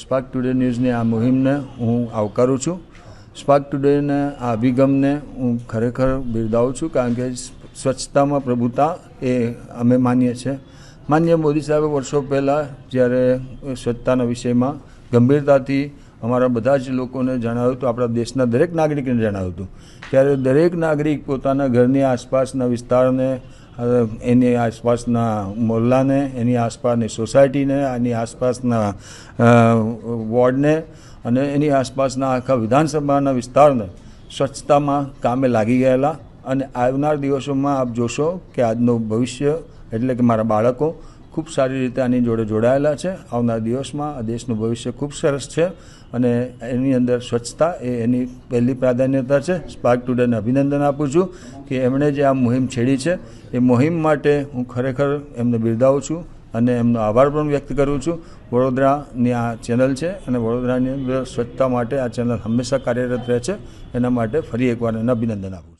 Spark today ન્યૂઝની આ મુહિમને હું આવકારું છું। સ્પાર્ક ટુડેના આ અભિગમને હું ખરેખર બિરદાવું છું, કારણ કે સ્વચ્છતામાં પ્રભુતા એ અમે માનીએ છીએ। માનનીય મોદી સાહેબે વર્ષો પહેલાં જ્યારે સ્વચ્છતાના વિષયમાં ગંભીરતાથી અમારા બધા જ લોકોને જણાવ્યું હતું, આપણા દેશના દરેક નાગરિકને જણાવ્યું હતું, ત્યારે દરેક નાગરિક પોતાના ઘરની આસપાસના વિસ્તારને, એની આસપાસના મોહલ્લાને, એની આસપાસની સોસાયટીને, એની આસપાસના વોર્ડને અને એની આસપાસના આખા વિધાનસભાના વિસ્તારને સ્વચ્છતામાં કામે લાગી ગયેલા। અને આવનાર દિવસોમાં આપ જોશો કે આજનું ભવિષ્ય એટલે કે મારા બાળકો ખૂબ સારી રીતે આની જોડે જોડાયેલા છે। આવનાર દિવસમાં આ દેશનું ભવિષ્ય ખૂબ સરસ છે અને એની અંદર સ્વચ્છતા એ એની પહેલી પ્રાધાન્યતા છે। સ્પાર્ક ટુડેને અભિનંદન આપું છું કે એમણે જે આ મુહિમ છેડી છે એ મુહિમ માટે હું ખરેખર એમને બિરદાવું છું અને એમનો આભાર પણ વ્યક્ત કરું છું। વડોદરાની આ ચેનલ છે અને વડોદરાની અંદર સ્વચ્છતા માટે આ ચેનલ હંમેશા કાર્યરત રહે છે, એના માટે ફરી એકવાર એને અભિનંદન આપું છું।